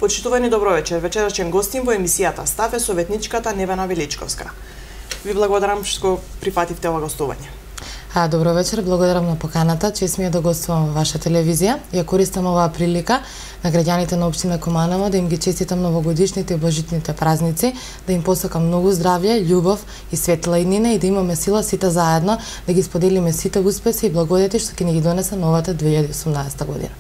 Почитувани добро вечер. Вечерачен гостин во емисијата Став е советничката Невена Величковска. Ви благодарам што прифативте ова гостување. Добро вечер, благодарам на поканата, че смеја да гостувам во ваша телевизија. Ја користам оваа прилика на граѓаните на општина Куманово да им ги честитам новогодишните и божитните празници, да им посакам многу здравје, љубов и светла иднина и да имаме сила сите заедно да ги споделиме сите успеси и благодети што ќе ни ги донесе новата 2018 година.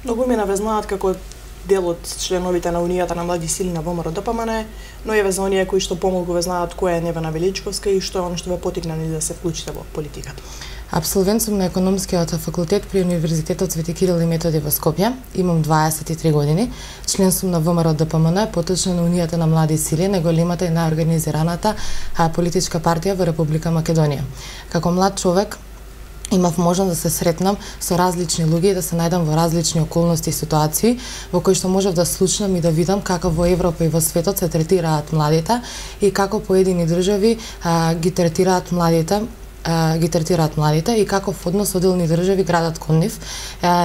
Многу ме навезнаат како дел од членовите на Унијата на млади сили на ВМРО ДПМН, но еве за оние кои што помалку ве знаат која е Невена Величковска и што е она што ве потикна да се вклучите во политиката. Апсолвент сум на економскиот факултет при Универзитетот Свети Кирил и Методи во Скопје. Имам 23 години. Член сум на ВМРО ДПМН, поточно на Унијата на млади сили, најголемата и најорганизираната политичка партија во Република Македонија. Како млад човек имав можност да се сретнам со различни луѓе и да се најдам во различни околности и ситуации во кои што можев да слушнам и да видам како во Европа и во светот се третираат младите и како поедини држави ги третираат младите и каков однос одделни држави градат кон нив.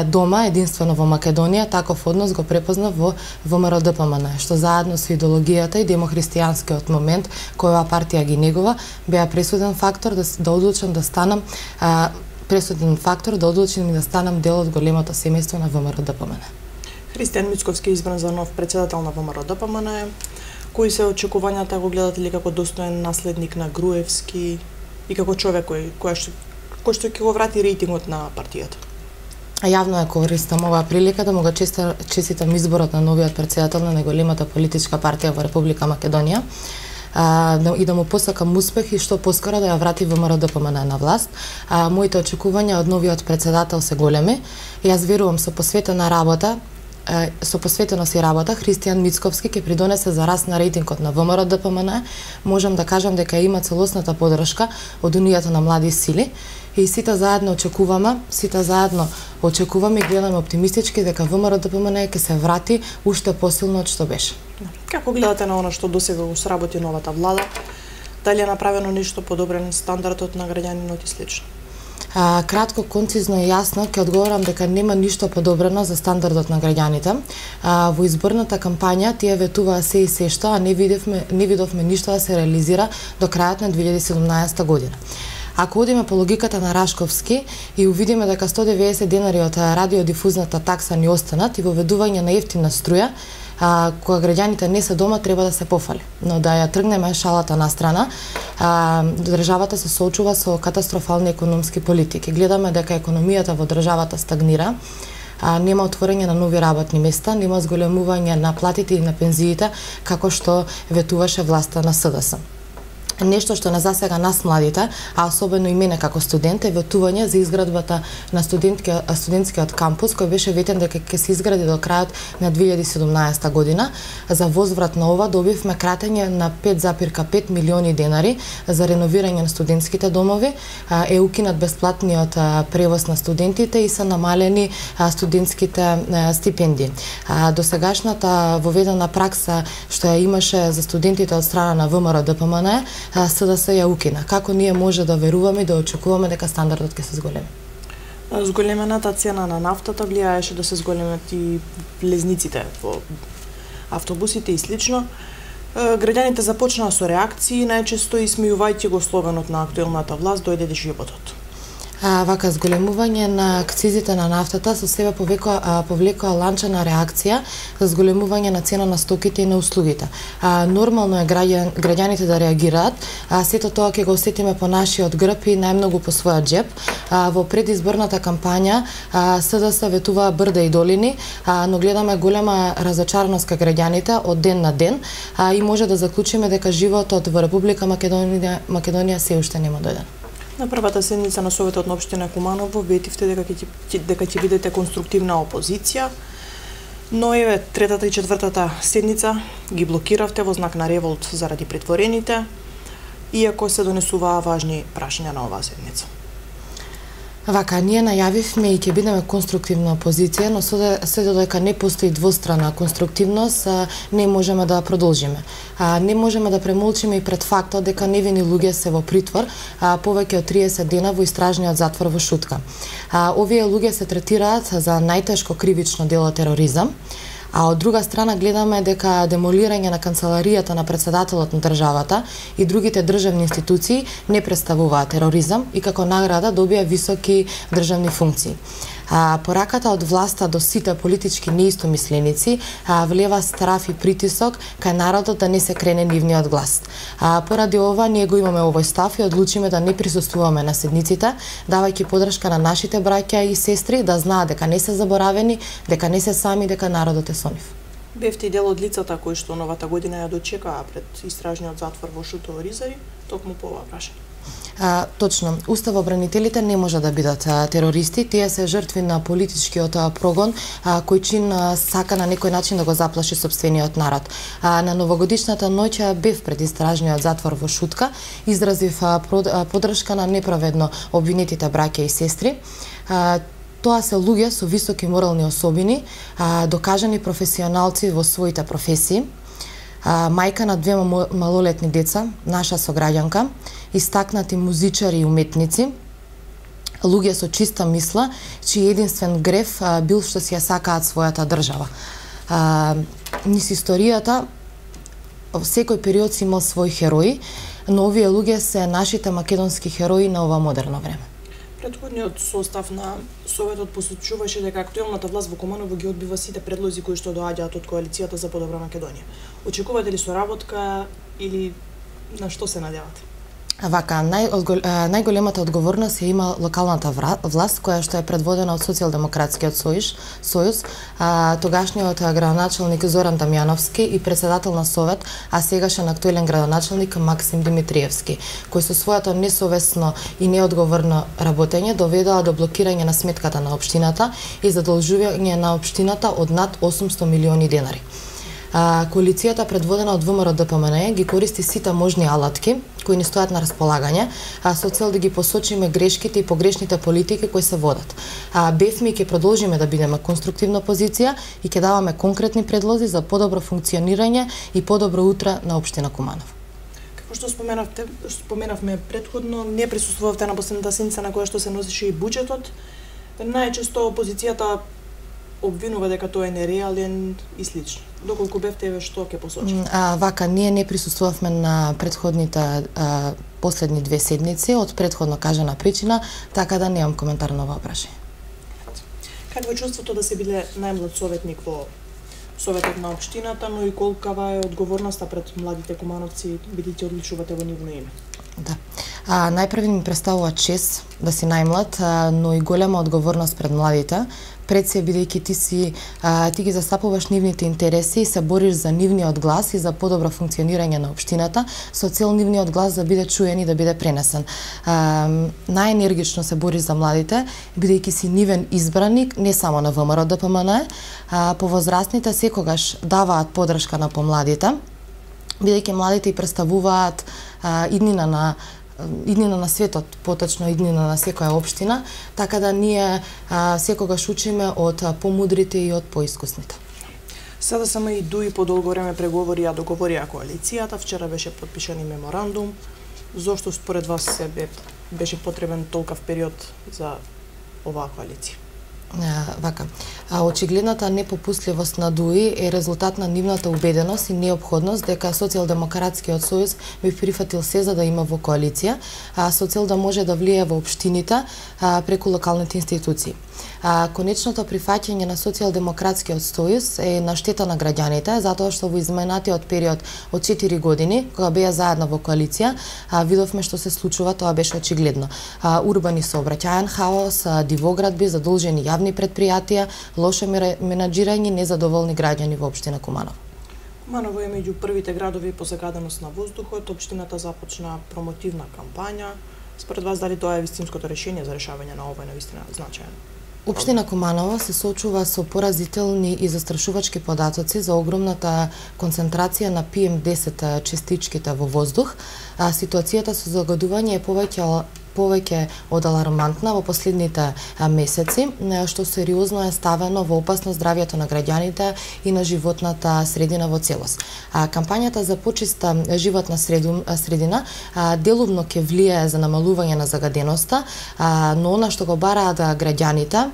Дома, единствено во Македонија, таков однос го препознав во ВМРО ДПМН, што заедно со идеологијата и демохристијанскиот момент кој оваа партија ги негува, беа пресуден фактор да одлучам да станам да станам дел од големото семејство на ВМРО ДПМН. Христијан Мицковски избран за нов претседател на ВМРО ДПМН. Кои се очекувањата, го гледате ли како достоен наследник на Груевски и како човек кој што ќе го врати рейтингот на партијата? Јавно ја користам оваа прилика да му го честитам изборот на новиот претседател на најголемата политичка партија во Република Македонија и да му посакам успех и што поскоро да ја врати ВМРО ДПМН на власт. Моите очекувања од новиот претседател се големи. Јас верувам со посветеност и работа Христијан Мицковски ќе придонесе за раст на рейтингот на ВМРО ДПМН. Можам да кажам дека има целосната поддршка од Унијата на млади сили и сите заедно очекуваме и гледаме оптимистички дека ВМРО ДПМН ќе се врати уште посилно од што беше. Како гледате на она што досега го сработи новата влада? Дали е направено нешто подобрен стандардот на граѓанинот и слично? Кратко, концизно и јасно ќе одговорам дека нема ништо подобрено за стандардот на граѓаните. Во изборната кампања тие ветуваа се и се што, а не видовме ништо да се реализира до крајот на 2017 година. Ако одиме по логиката на Рашковски и увидиме дека 190 денари од радиодифузната такса ни останат и воведување на ефтина струја, кога граѓаните не се дома, треба да се пофали. Но да ја тргнеме шалата на страна, државата се соочува со катастрофални економски политики. Гледаме дека економијата во државата стагнира, нема отворање на нови работни места, нема зголемување на платите и на пензиите, како што ветуваше власта на СДС. Нешто што не засега нас младите, а особено и мене како студент, е ветување за изградбата на студентскиот кампус, кој беше ветен дека ќе се изгради до крајот на 2017 година. За возврат на ова добивме кратење на 5,5 милиони денари за реновирање на студентските домови, е укинат бесплатниот превоз на студентите и се намалени студентските стипендии. Досегашната воведена пракса што ја имаше за студентите од страна на ВМРО ДПМН СДС ја укина. Како ние може да веруваме и да очекуваме дека стандардот ќе се зголеми? Зголемената цена на нафтата влијаеше да се зголемат и влезниците во автобусите и слично. Граѓаните започнаа со реакции, најчесто исмејувајќи го слоганот на актуелната власт дојде животот. Вака зголемување на акцизите на нафтата со себе повлекоа ланчена реакција за зголемување на цена на стоките и на услугите. Нормално е граѓаните да реагираат, сето тоа ќе го осетиме по нашиот грб и најмногу по својот джеб. Во предизборната кампања СДС ветуваа брда и долини, но гледаме голема разочараност кај граѓаните од ден на ден и може да заклучиме дека животот во Република Македонија се уште нема дојден. На првата седница на Советот на општина Куманово ветивте дека ќе бидете конструктивна опозиција, но еве третата и четвртата седница ги блокиравте во знак на револт заради претворените, иако се донесуваа важни прашања на оваа седница. Вака, ние најавивме и ќе бидеме конструктивна опозиција, но се додека не постои двострана конструктивност, не можеме да продолжиме. Не можеме да премолчиме и пред фактот дека невини луѓе се во притвор, повеќе од 30 дена во истражниот затвор во Шутка. Овие луѓе се третираат за најтешко кривично дело тероризам. А од друга страна гледаме дека демолирање на канцеларијата на претседателот на државата и другите државни институции не представуваат тероризам и како награда добија високи државни функции. Пораката од власта до сите политички неистомисленици влева страф и притисок кај народот да не се крене нивниот глас. Поради ова ние го имаме овој став и одлучиме да не присуствуваме на седниците, давајќи подршка на нашите браќа и сестри да знаат дека не се заборавени, дека не се сами, дека народот е со нив. Бевте и дел од лицата кои што новата година ја дочекаа пред истражниот затвор во Шутово Ризари, токму по ова прашање. Точно, уставобранителите не може да бидат терористи, тие се жртви на политичкиот прогон кој чин сака на некој начин да го заплаши сопствениот народ. На новогодишната ноќ бев пред истражниот затвор во Шутка, изразив поддршка на неправедно обвинетите браќа и сестри. Тоа се луѓе со високи морални особини, докажани професионалци во своите професии, мајка на двема малолетни деца, наша сограѓанка, истакнати музичари и уметници, луѓе со чиста мисла, чиј единствен греф бил што си ја сакаат својата држава. Низ историјата, секој период си имал своји херои, но овие луѓе се нашите македонски херои на ова модерно време. Претходниот состав на Советот посочуваше дека актуелната власт во Куманово ги одбива сите предлози кои што доаѓаат од коалицијата за подобра Македонија. Очекувате ли соработка или на што се надевате? Вака, најголемата одговорност ја има локалната власт, која што е предводена од Социјалдемократскиот сојуз, тогашниот градоначалник Зоран Дамјановски и председател на Совет, а сегашен актуелен градоначалник Максим Димитриевски, кои со своето несовесно и неодговорно работење доведоа до блокирање на сметката на општината и задолжување на општината од над 800 милиони денари. Коалицијата предводена од ВМРО ДПМН ги користи сите можни алатки кои ни стојат на располагање, со цел да ги посочиме грешките и погрешните политики кои се водат. Бевме и ќе продолжиме да бидеме конструктивна позиција и ќе даваме конкретни предлози за подобро функционирање и подобро утре на општина Куманово. Како што споменавме претходно, не присуствувавте на последната седница на која што се носеше и буџетот. Најчесто опозицијата обвинува дека тоа е нереален и слично. Доколку бевте, еве што ќе посочите? Вака, ние не присуствувавме на претходните последни две седници од претходно кажана причина, така да немам коментар на ова прашање. Какво е чувството да се биде најмлад советник во Советот на општината, но и колкава е одговорноста пред младите кумановци, бидејќи одличувате во нивно име? Да. Најпрви ми представува чест да си најмлад, но и голема одговорност пред младите, пред се бидејќи ти ги застапуваш нивните интереси и се бориш за нивниот глас и за подобро функционирање на општината, со цел нивниот глас да биде чуен и да биде пренесен. Најенергично се бориш за младите, бидејќи си нивен избраник, не само на ВМРО ДПМН, повозрастните секогаш даваат поддршка на помладите, бидејќи младите и представуваат иднина на светот, поточно иднина на секоја општина, така да ние секогаш учиме од помудрите и од поискусните. Сега само и дуи подолго време преговори ја договорија коалицијата, вчера беше подпишан и меморандум. Зошто според вас беше потребен толков период за оваа коалиција? Вака, очигледната непопустливост на ДУИ е резултат на нивната убеденост и неопходност дека Социјалдемократскиот сојуз би прифатил се за да има во коалиција, со цел да може да влие во општините преку локалните институции. Конечното прифаќање на Социјалдемократскиот сојуз е на штета на граѓаните, затоа што во изминатиот период од 4 години, кога беа заедно во коалиција, видовме што се случува, тоа беше очигледно. Урбани сообраќајен хаос, дивоградби, задолжени јавни предпријатија, лошо менаџирање, незадоволни граѓани во општина Куманово. Куманово е меѓу првите градови по загаденост на воздухот. Општината започна промотивна кампања. Според вас, дали тоа е вистинското решение за решавање на овој навистина значаен? Општина Куманово се соочува со поразителни и застрашувачки податоци за огромната концентрација на PM10 частичките во воздух. Ситуацијата со загадување е повеќе од алармантна во последните месеци, што сериозно е ставено во опасност здравјето на граѓаните и на животната средина во целост. Кампањата за почиста животна средина делумно ќе влијае за намалување на загаденоста, но она што го бараат граѓаните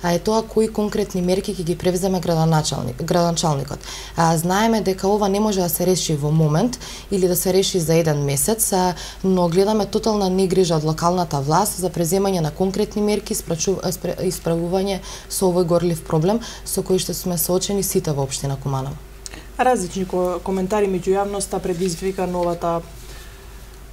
е тоа кои конкретни мерки ќе ги превземе градоначалникот. Знаеме дека ова не може да се реши во момент или да се реши за еден месец, но гледаме тотална негрижа од локалната власт за преземање на конкретни мерки и справување со овој горлив проблем со кој што сме соочени сите во општина Куманово. Различни коментари меѓу јавноста предизвика новата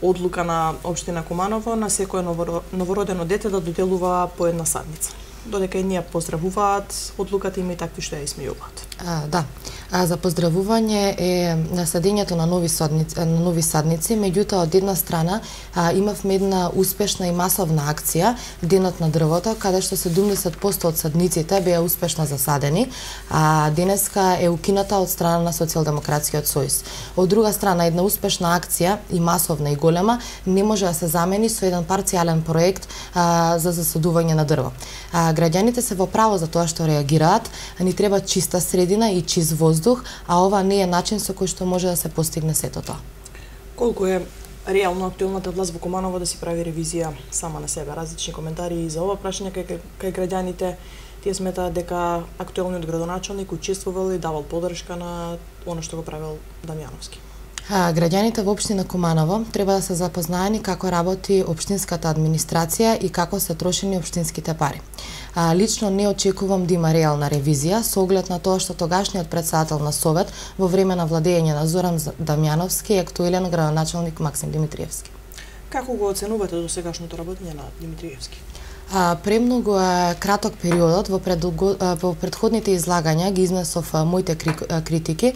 одлука на општина Куманово на секое новородено дете да доделува по една садница. Додека и ние поздравуваат одлуката им и такви што ја исмејуваат. Да. За поздравување е насадењето на нови садници, меѓутоа од една страна имавме една успешна и масовна акција Денот на дрвото, каде што 70% од садниците беа успешно засадени, а денеска е укината од страна на Социјалдемократскиот сојуз. Од друга страна, една успешна акција и масовна и голема не може да се замени со еден парцијален проект за засадување на дрво. Граѓаните се во право за тоа што реагираат, ни треба чиста средина и чист воздух, а ова не е начин со кој што може да се постигне сето тоа. Колку е реално актуелната власт во Куманово да си прави ревизија сама на себе? Различни коментари и за ова прашање кај граѓаните. Тие сметаат дека актуелниот градоначалник учествувал и давал поддршка на она што го правил Дамјановски. Граѓаните во општина Куманово треба да се запознаени како работи општинската администрација и како се трошени општинските пари. Лично не очекувам да има реална ревизија со оглед на тоа што тогашниот претседател на Совет во време на владење на Зоран Дамјановски е актуелен градоначалник Максим Димитриевски. Како го оценувате до сегашното работење на Димитриевски? Премногу е краток периодот, во претходните излагања ги изнесов моите критики,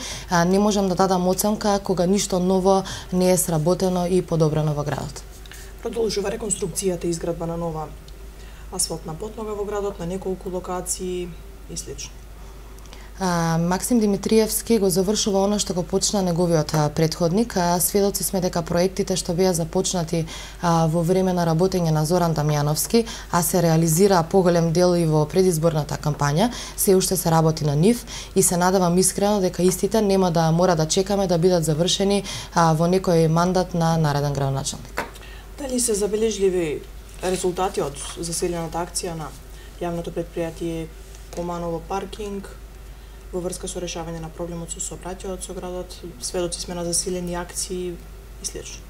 не можам да дадам оценка кога ништо ново не е сработено и подобрено во градот. Продолжува реконструкцијата и изградба на нова асфалтна потнога во градот на неколку локации и слично. Максим Димитриевски го завршува она што го почна неговиот претходник. Сведоци сме дека проектите што беа започнати во време на работење на Зоран Дамјановски, а се реализира поголем дел и во предизборната кампања, се уште се работи на нив и се надевам искрено дека истите нема да мора да чекаме да бидат завршени во некој мандат на нареден градоначалник. Дали се забележливи резултати од заселената акција на јавното претпријатие Куманово паркинг во врска со решавање на проблемот со сообраќајот со градот? Сведоци сме на засилени акции и слично.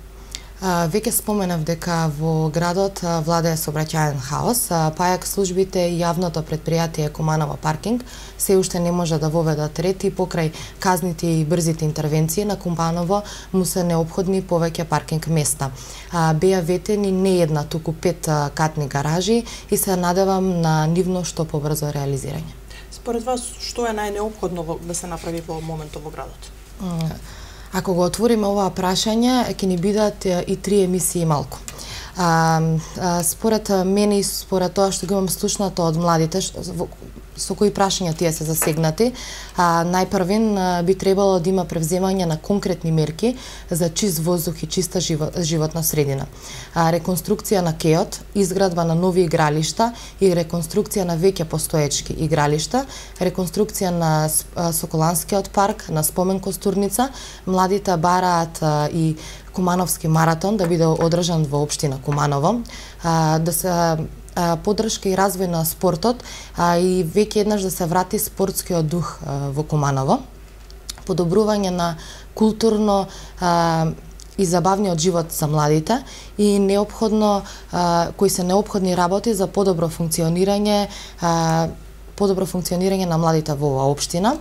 Веќе споменав дека во градот владее сообраќајен хаос, пајак службите и јавното претпријатие Куманово паркинг се уште не може да воведат ред и покрај казните и брзите интервенции на Куманово му се неопходни повеќе паркинг места. Беа ветени не една, туку 5 катни гаражи и се надевам на нивно што побрзо реализирање. Според вас, што е најнеопходно да се направи во моментот во градот? Ако го отвориме оваа прашање, ќе ни бидат и 3 емисии малку. Според мене и според тоа што го имам слушнато од младите, со кои прашања тие се засегнати, најпрвен би требало да има превземање на конкретни мерки за чист воздух и чиста животна средина. Реконструкција на кеот, изградба на нови игралишта и реконструкција на веќе постоечки игралишта, реконструкција на Соколанскиот парк, на спомен костурница. Младите бараат и Кумановски маратон да биде одржан во општина Куманово, да се поддршка и развој на спортот, и веќе еднаш да се врати спортскиот дух во Куманово, подобрување на културно и забавниот живот за младите и кои се неопходни работи за подобро функционирање на младите во оваа општина.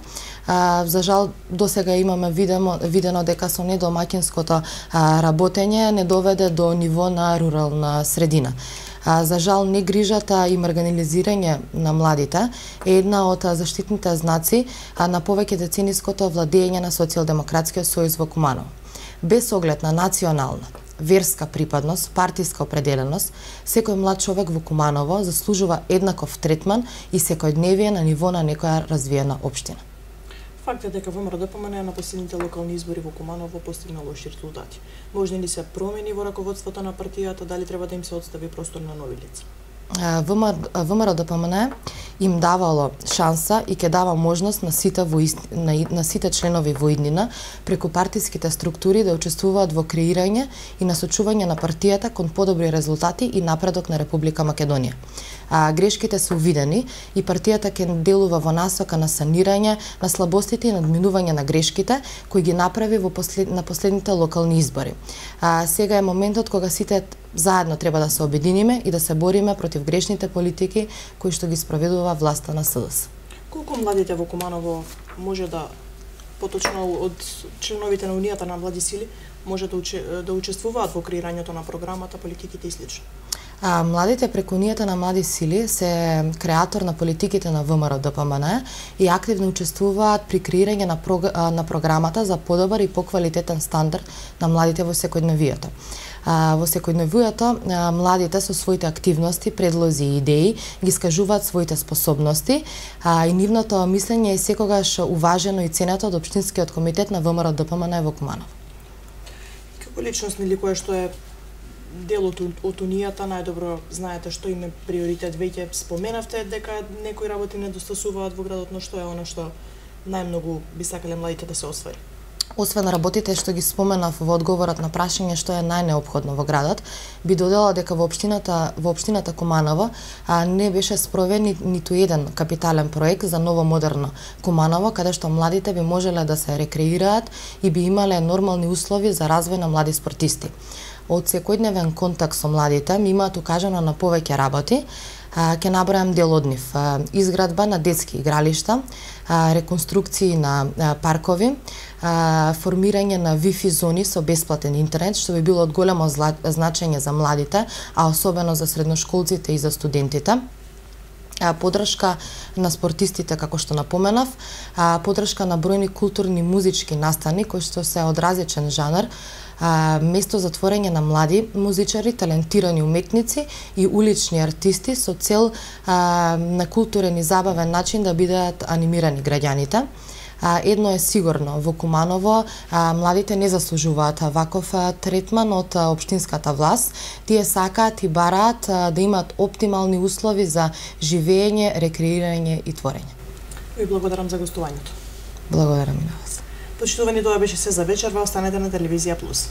За жал, досега имаме видено дека со недомаќинското работење не доведе до ниво на рурална средина. За жал, негрижата и маргинализирање на младите е една од заштитните знаци на повеќе децениското владење на Социјалдемократскиот сојуз во Куманово. Без оглед на национална, верска припадност, партиска определеност, секој млад човек во Куманово заслужува еднаков третман и секојдневие на ниво на некоја развиена општина. Факт е дека ВМРО-ДПМН на последните локални избори во Куманово постигна лоши резултати. Можни ли се промени во раководството на партијата, дали треба да им се отстави простор на нови лица? ВМРО-ДПМН им давало шанса и ќе дава можност на сите членови во иднина преку партиските структури да учествуваат во креирање и насочување на партијата кон подобри резултати и напредок на Република Македонија. Грешките се увидени и партијата ќе делува во насока на санирање на слабостите и надминување на грешките кои ги направи на последните локални избори. Сега е моментот кога сите заедно треба да се обединиме и да се бориме против грешните политики кои што ги спроведува власта на СДС. Колку младите во Куманово може да, поточно од членовите на Унијата на млади сили, може да учествуваат во креирањето на програмата, политиките и слично? Младите преку Унијата на млади сили се креатор на политиките на ВМРО-ДПМН и активно учествуваат при креирање на програмата за подобар и поквалитетен стандард на младите во секојдневието. Во секојдневието младите со своите активности, предлози и идеи ги искажуваат своите способности и нивното мислење е секогаш уважено и ценето од Општинскиот комитет на ВМРО-ДПМН во Куманово. Како личност или која што е дел од Унијата, најдобро знаете што им е приоритет. Веќе споменавте дека некои работи недостасуваат во градот, но што е она што најмногу би сакале младите да се оствари? Освен работите што ги споменав во одговорот на прашање што е најнеопходно во градот, би додела дека во општината Куманово не беше спроведен ниту еден капитален проект за ново модерно Куманово, каде што младите би можеле да се рекреираат и би имале нормални услови за развој на млади спортисти. Од секојдневен контакт со младите ми имаат укажано на повеќе работи. Ќе набројам дел од нив: изградба на детски игралишта, реконструкции на паркови, формирање на Wi-Fi зони со бесплатен интернет, што би било од големо значење за младите, а особено за средношколците и за студентите. Подршка на спортистите, како што напоменав, подршка на бројни културни музички настани кои што се од различен жанр, место за творење на млади музичари, талентирани уметници и улични артисти со цел на културен и забавен начин да бидат анимирани граѓаните. Едно е сигурно, во Куманово младите не заслужуваат ваков третман од општинската власт. Тие сакаат и бараат да имаат оптимални услови за живење, рекреирање и творење. Ви благодарам за гостувањето. Благодарам и на вас. Почитувани, тоа беше се за вечерва. Останете на Телевизија Плюс.